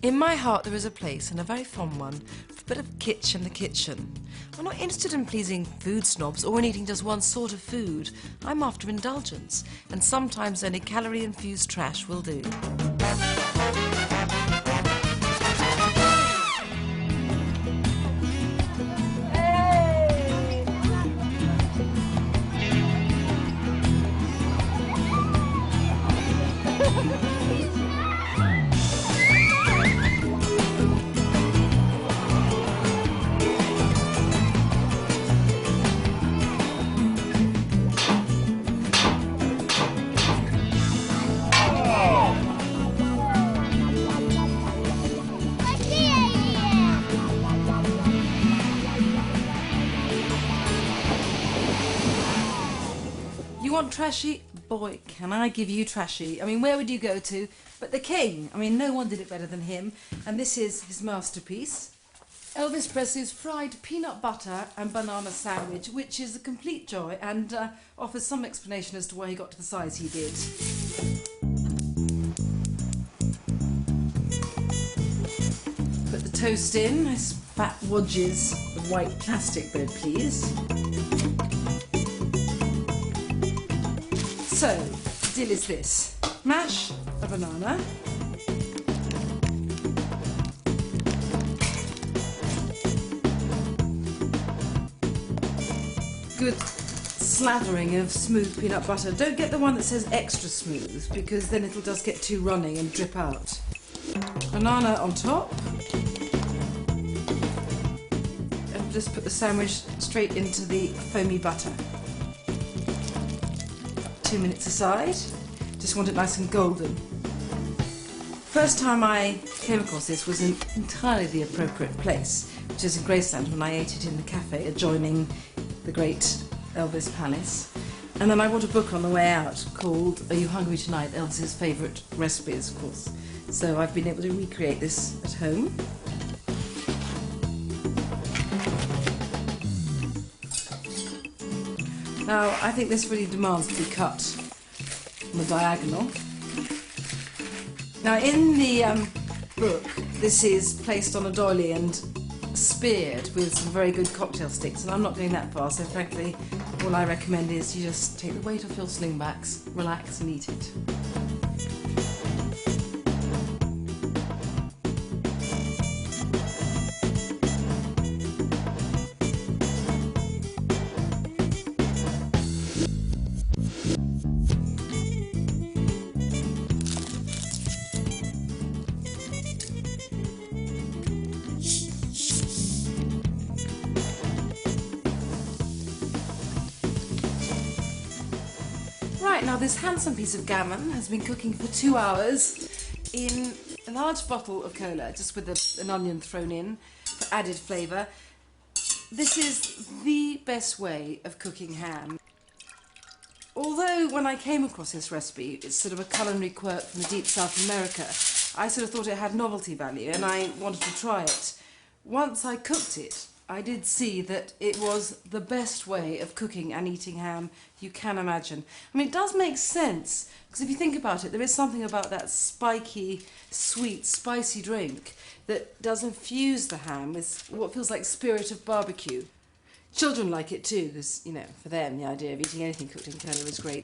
In my heart there is a place, and a very fond one, for a bit of kitsch in the kitchen. I'm not interested in pleasing food snobs or in eating just one sort of food. I'm after indulgence, and sometimes only calorie-infused trash will do. You want Trashy? Boy, can I give you Trashy. I mean, where would you go to? But the King. I mean, no one did it better than him. And this is his masterpiece. Elvis Presley's fried peanut butter and banana sandwich, which is a complete joy and offers some explanation as to why he got to the size he did. Put the toast in. Nice fat wedges of white plastic bread, please. So, the deal is this. Mash a banana. Good slathering of smooth peanut butter. Don't get the one that says extra smooth, because then it'll just get too runny and drip out. Banana on top. And just put the sandwich straight into the foamy butter. 2 minutes aside. Just want it nice and golden. First time I came across this was in entirely the appropriate place, which is in Graceland, when I ate it in the cafe adjoining the great Elvis Palace. And then I bought a book on the way out called Are You Hungry Tonight? Elvis's favourite recipes, of course. So I've been able to recreate this at home. Now, I think this really demands to be cut on the diagonal. Now, in the book, this is placed on a doily and speared with some very good cocktail sticks, and I'm not going that far, so frankly, all I recommend is you just take the weight off your slingbacks, relax and eat it. Right, now this handsome piece of gammon has been cooking for 2 hours in a large bottle of cola, just with an onion thrown in for added flavour. This is the best way of cooking ham. Although when I came across this recipe, it's sort of a culinary quirk from the deep South America, I sort of thought it had novelty value and I wanted to try it. Once I cooked it, I did see that it was the best way of cooking and eating ham you can imagine. I mean, it does make sense, because if you think about it, there is something about that spiky, sweet, spicy drink that does infuse the ham with what feels like spirit of barbecue. Children like it too, because, you know, for them the idea of eating anything cooked in cola is great.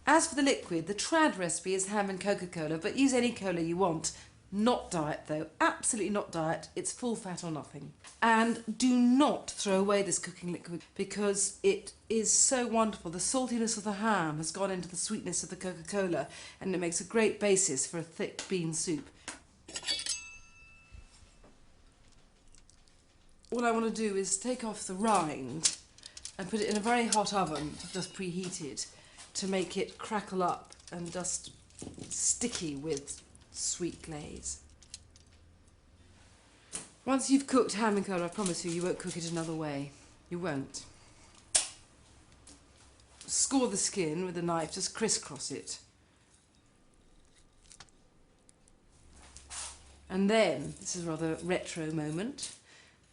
As for the liquid, the trad recipe is ham and Coca-Cola, but use any cola you want. Not diet though, absolutely not diet, it's full fat or nothing. And do not throw away this cooking liquid because it is so wonderful. The saltiness of the ham has gone into the sweetness of the Coca-Cola and it makes a great basis for a thick bean soup. All I want to do is take off the rind and put it in a very hot oven, just preheated, to make it crackle up and just sticky with sweet glaze. Once you've cooked ham and cola, I promise you, you won't cook it another way. You won't. Score the skin with a knife, just crisscross it. And then, this is a rather retro moment,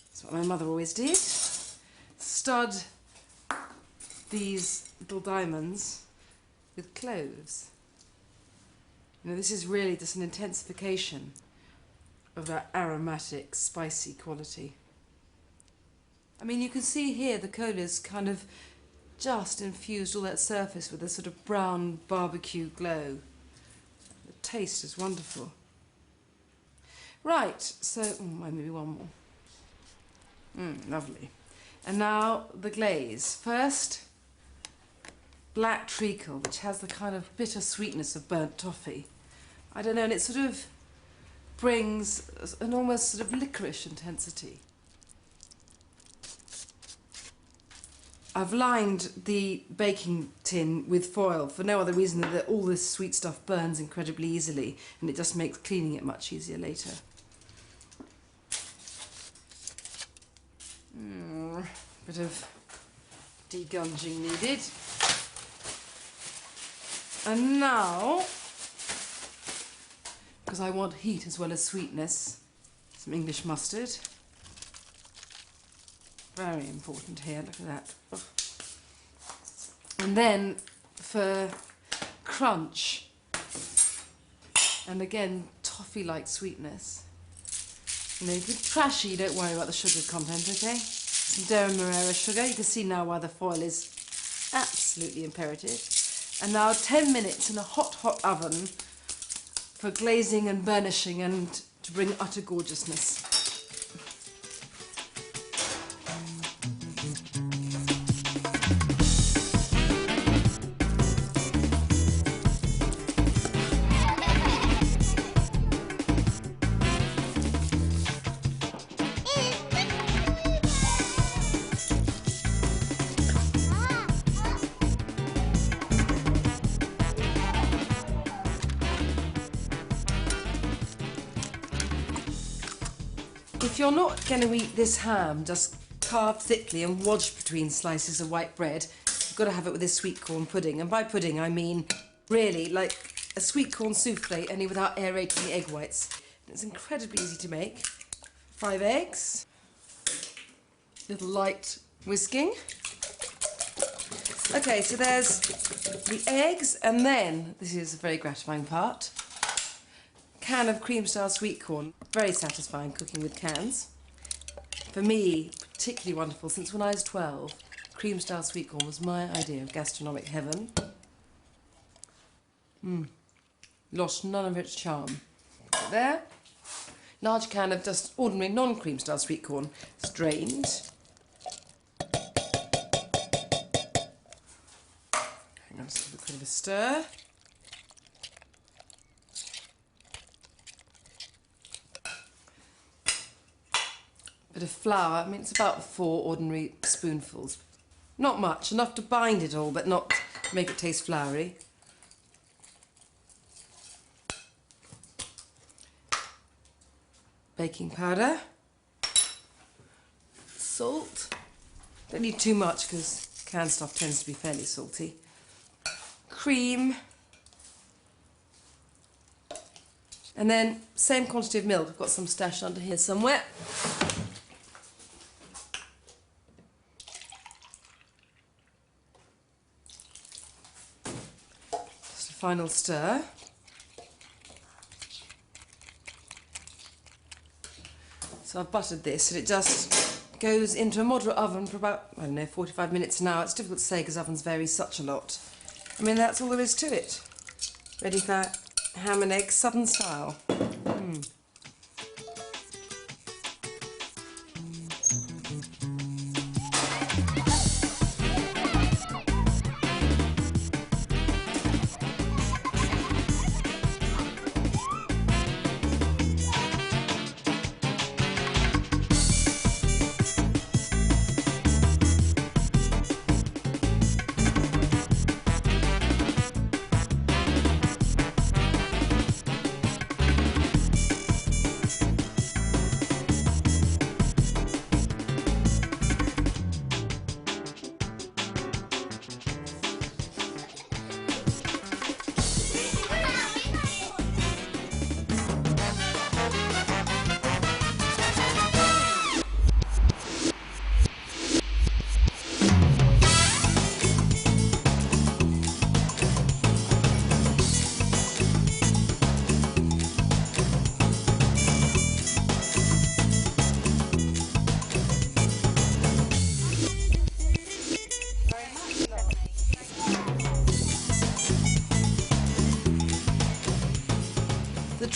that's what my mother always did, stud these little diamonds with cloves. You know, this is really just an intensification of that aromatic, spicy quality. I mean, you can see here the cola's kind of just infused all that surface with a sort of brown barbecue glow. The taste is wonderful. Right, so maybe one more. Lovely. And now the glaze. First, black treacle, which has the kind of bitter sweetness of burnt toffee. I don't know, and it sort of brings an almost sort of licorice intensity. I've lined the baking tin with foil for no other reason than that all this sweet stuff burns incredibly easily, and it just makes cleaning it much easier later. Bit of degunging needed. And now, because I want heat as well as sweetness, some English mustard. Very important here, look at that. Ugh. And then for crunch, and again, toffee-like sweetness. You know, with Trashy, don't worry about the sugar content, okay? Some Demerara sugar. You can see now why the foil is absolutely imperative. And now 10 minutes in a hot, hot oven for glazing and burnishing and to bring utter gorgeousness. If you're not going to eat this ham just carved thickly and wedged between slices of white bread, you've got to have it with this sweet corn pudding. And by pudding, I mean really like a sweet corn souffle, only without aerating the egg whites. It's incredibly easy to make. 5 eggs, little light whisking. Okay, so there's the eggs, and then, this is a very gratifying part, can of cream-style sweet corn. Very satisfying cooking with cans. For me, particularly wonderful, since when I was 12, cream-style sweet corn was my idea of gastronomic heaven. Lost none of its charm. Put it there. Large can of just ordinary non-cream style sweet corn, strained. Hang on, just give it a bit of a stir. Bit of flour. I mean, it's about 4 ordinary spoonfuls. Not much, enough to bind it all, but not to make it taste floury. Baking powder, salt, don't need too much because canned stuff tends to be fairly salty, cream, and then same quantity of milk. I've got some stashed under here somewhere. Just a final stir. So I've buttered this, and it just goes into a moderate oven for about, I don't know, 45 minutes an hour. It's difficult to say because ovens vary such a lot. I mean, that's all there is to it. Ready for ham and eggs, southern style.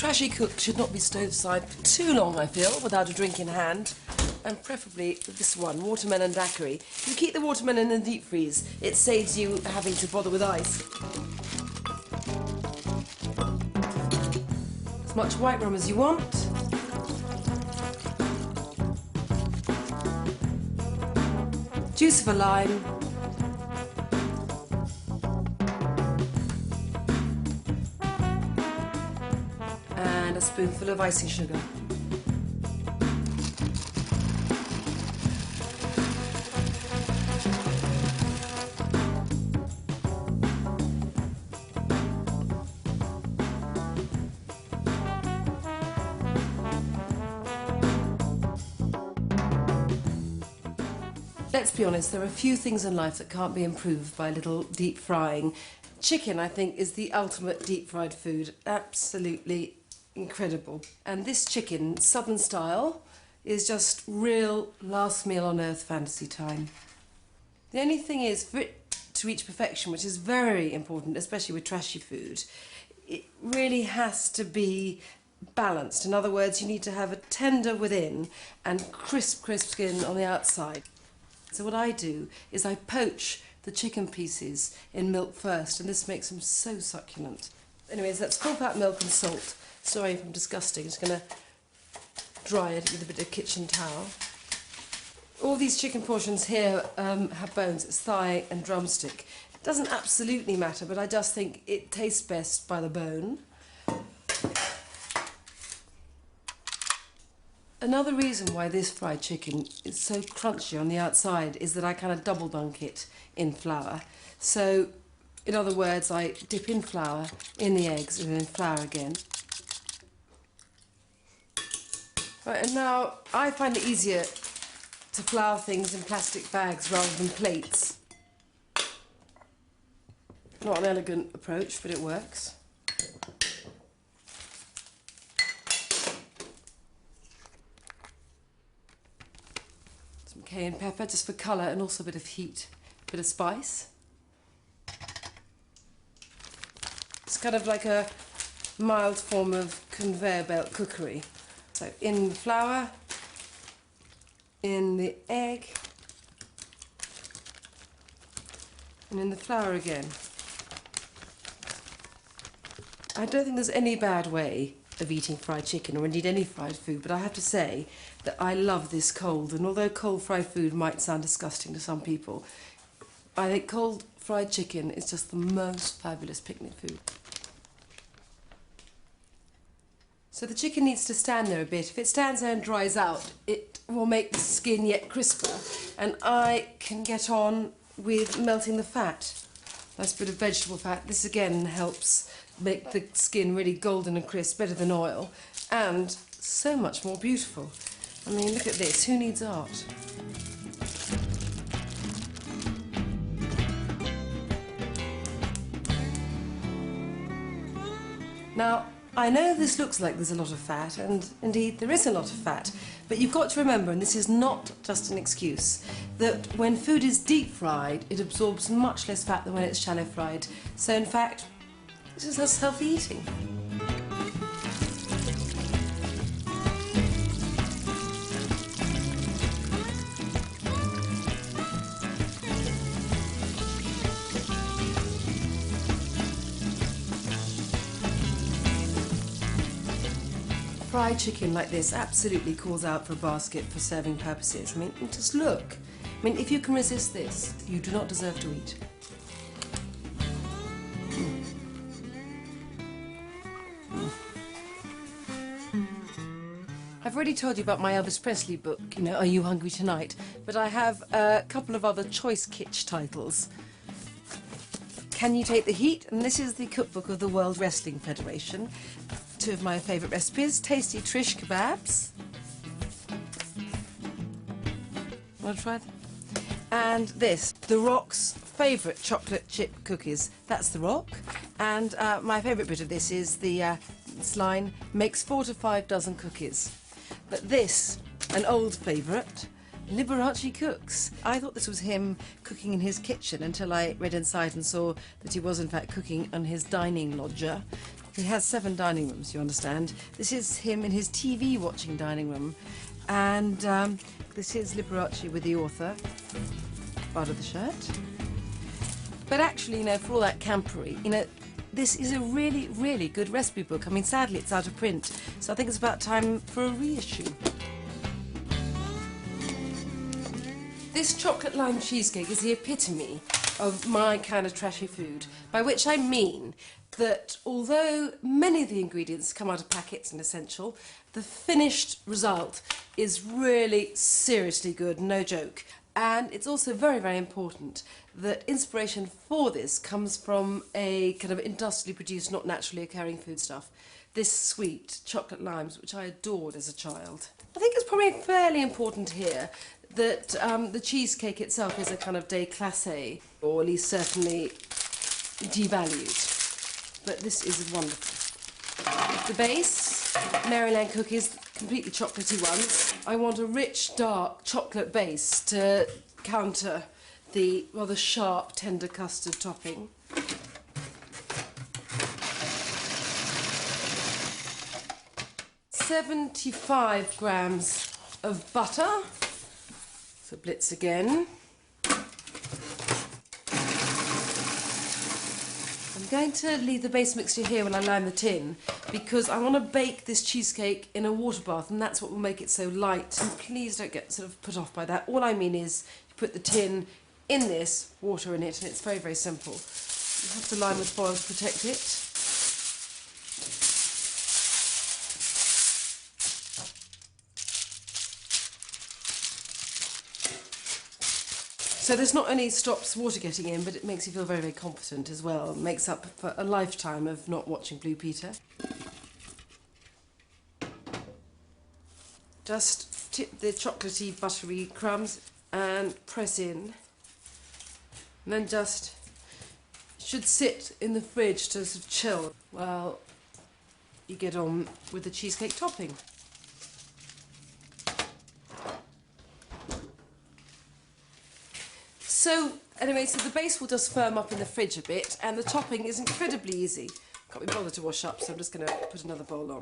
Trashy cooked should not be stove-side for too long, I feel, without a drink in hand. And preferably this one, watermelon daiquiri. If you keep the watermelon in the deep freeze, it saves you having to bother with ice. As much white rum as you want. Juice of a lime. And a spoonful of icing sugar. Let's be honest, there are a few things in life that can't be improved by a little deep frying. Chicken, I think, is the ultimate deep fried food. Absolutely incredible. And this chicken, southern style, is just real last meal on earth fantasy time. The only thing is, for it to reach perfection, which is very important, especially with trashy food, it really has to be balanced. In other words, you need to have a tender within and crisp skin on the outside. So what I do is I poach the chicken pieces in milk first, and this makes them so succulent. Anyways, that's full fat milk and salt. Sorry if I'm disgusting, I'm just going to dry it with a bit of kitchen towel. All these chicken portions here have bones, it's thigh and drumstick. It doesn't absolutely matter, but I just think it tastes best by the bone. Another reason why this fried chicken is so crunchy on the outside is that I kind of double dunk it in flour. So, in other words, I dip in flour, in the eggs, and then flour again. Right, and now I find it easier to flour things in plastic bags rather than plates. Not an elegant approach, but it works. Cayenne pepper, just for colour and also a bit of heat, a bit of spice. It's kind of like a mild form of conveyor belt cookery. So in the flour, in the egg, and in the flour again. I don't think there's any bad way of eating fried chicken, or indeed any fried food, but I have to say that I love this cold, and although cold fried food might sound disgusting to some people, I think cold fried chicken is just the most fabulous picnic food. So the chicken needs to stand there a bit. If it stands there and dries out, it will make the skin yet crisper, and I can get on with melting the fat. Nice bit of vegetable fat. This again helps make the skin really golden and crisp, better than oil, and so much more beautiful. I mean, look at this. Who needs art? Now, I know this looks like there's a lot of fat, and indeed there is a lot of fat, but you've got to remember, and this is not just an excuse, that when food is deep fried, it absorbs much less fat than when it's shallow fried. So in fact, this is just healthy eating. Fried chicken like this absolutely calls out for a basket for serving purposes. I mean, just look. I mean, if you can resist this, you do not deserve to eat. I've already told you about my Elvis Presley book, you know, Are You Hungry Tonight? But I have a couple of other choice kitsch titles. Can You Take the Heat? And this is the cookbook of the World Wrestling Federation. Two of my favourite recipes, tasty Trish kebabs. Want to try them? And this, The Rock's favourite chocolate chip cookies. That's The Rock. And my favourite bit of this is this line, makes 4 to 5 dozen cookies. But this, an old favourite, Liberace Cooks. I thought this was him cooking in his kitchen until I read inside and saw that he was in fact cooking on his dining loggia. He has 7 dining rooms, you understand. This is him in his TV watching dining room. And this is Liberace with the author, part of the shirt. But actually, you know, for all that campery, you know, this is a really, really good recipe book. I mean, sadly, it's out of print, so I think it's about time for a reissue. This chocolate lime cheesecake is the epitome of my kind of trashy food, by which I mean that although many of the ingredients come out of packets and essential, the finished result is really seriously good, no joke. And it's also very, very important that inspiration for this comes from a kind of industrially produced, not naturally occurring foodstuff. This sweet chocolate limes, which I adored as a child. I think it's probably fairly important here that the cheesecake itself is a kind of déclassé, or at least certainly devalued. But this is wonderful. The base, Maryland cookies, completely chocolatey ones. I want a rich, dark chocolate base to counter the rather sharp, tender custard topping. "75 grams of butter. So blitz again. I'm going to leave the base mixture here when I line the tin because I want to bake this cheesecake in a water bath, and that's what will make it so light. And please don't get sort of put off by that. All I mean is you put the tin in this, water in it, and it's very, very simple. You have to line with foil to protect it. So this not only stops water getting in, but it makes you feel very, very confident as well. It makes up for a lifetime of not watching Blue Peter. Just tip the chocolatey, buttery crumbs and press in. And then just should sit in the fridge to sort of chill while you get on with the cheesecake topping. So, anyway, so the base will just firm up in the fridge a bit, and the topping is incredibly easy. Can't be bothered to wash up, so I'm just going to put another bowl on.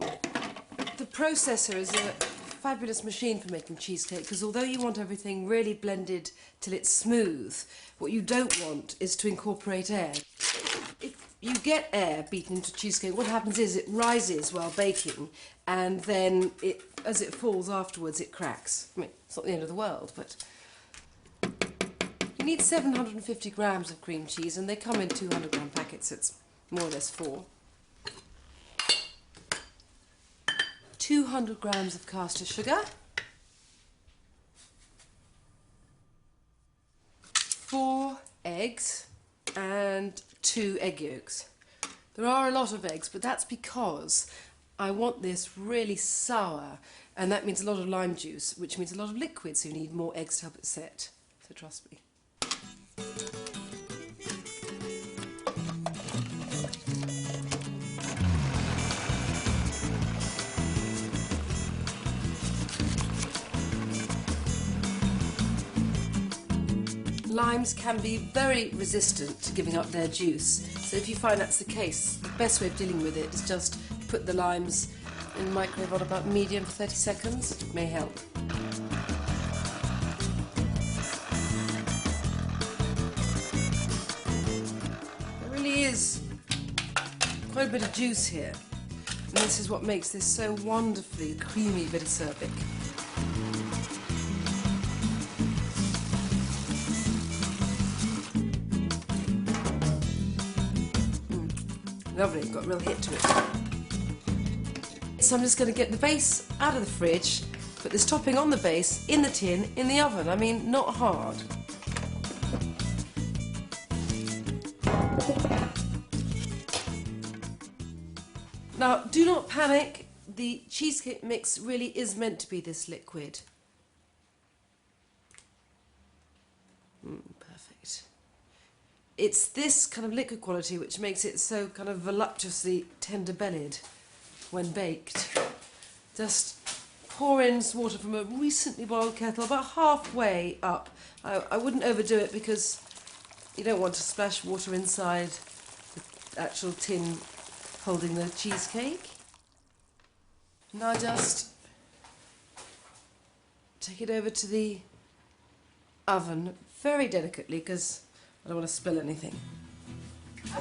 The processor is a fabulous machine for making cheesecake, because although you want everything really blended till it's smooth, what you don't want is to incorporate air. If you get air beaten into cheesecake, what happens is it rises while baking, and then as it falls afterwards, it cracks. I mean, it's not the end of the world, but... You need 750 grams of cream cheese, and they come in 200 gram packets, so it's more or less 4. 200 grams of caster sugar. 4 eggs and 2 egg yolks. There are a lot of eggs, but that's because I want this really sour, and that means a lot of lime juice, which means a lot of liquid, so you need more eggs to help it set. So trust me. Limes can be very resistant to giving up their juice, so if you find that's the case, the best way of dealing with it is just put the limes in the microwave on about medium for 30 seconds. It may help. There really is quite a bit of juice here, and this is what makes this so wonderfully creamy but acerbic. Lovely, got a real hit to it. So I'm just going to get the base out of the fridge, put this topping on the base, in the tin, in the oven. I mean, not hard. Now, do not panic. The cheesecake mix really is meant to be this liquid. Perfect. It's this kind of liquid quality which makes it so kind of voluptuously tender-bellied when baked. Just pour in some water from a recently boiled kettle, about halfway up. I wouldn't overdo it because you don't want to splash water inside the actual tin holding the cheesecake. Now just take it over to the oven very delicately because I don't want to spill anything. It's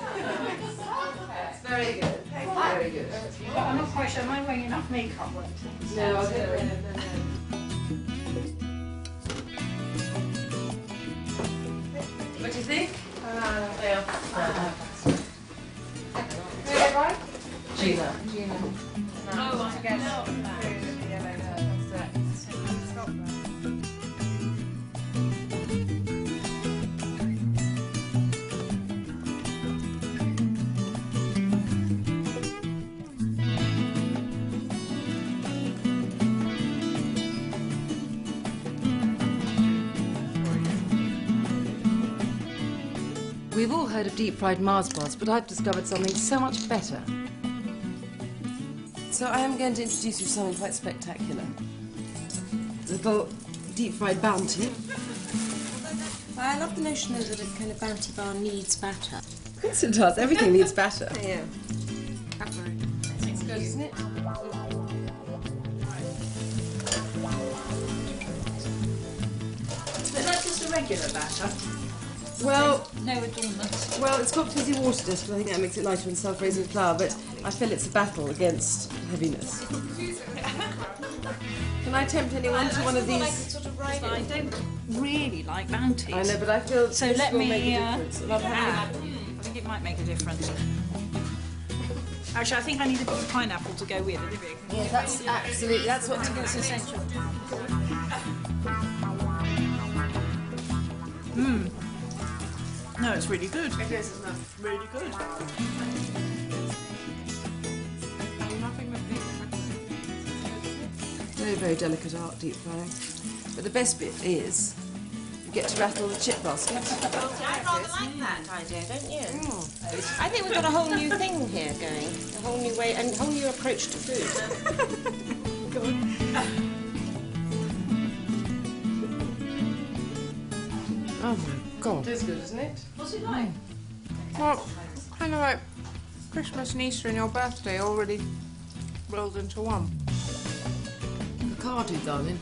very good. Very good. I'm not quite sure. Am I wearing enough makeup? No, no. What do you think? Gina. Oh, I guess. We've all heard of deep-fried Mars bars, but I've discovered something so much better. So I am going to introduce you to something quite spectacular. A little deep-fried bounty. Well, I love the notion though that a kind of bounty bar needs batter. Of course it does. Everything needs batter. Yeah. It's good, isn't it? Is that just a regular batter? Well, No adornments. well, it's got fizzy water dust, but I think that makes it lighter than self-raising flour, but I feel it's a battle against heaviness. Can I tempt anyone to one of these? I don't really like bounties. I know, but I feel So this let will me, make a difference. And I've had I think it might make a difference. Actually, I think I need a bit of pineapple to go with it. yeah, that's absolutely, that's what That's essential. No, it's really good. it is, isn't it? Really good. Very, very delicate art, deep frying. But the best bit is you get to rattle the chip basket. I rather like that idea, don't you? I think we've got a whole new thing here going. A whole new way and a whole new approach to food. Oh my God. It is good, isn't it? What's it like? Well, kind of like Christmas and Easter and your birthday already rolled into one. Avocado, darling.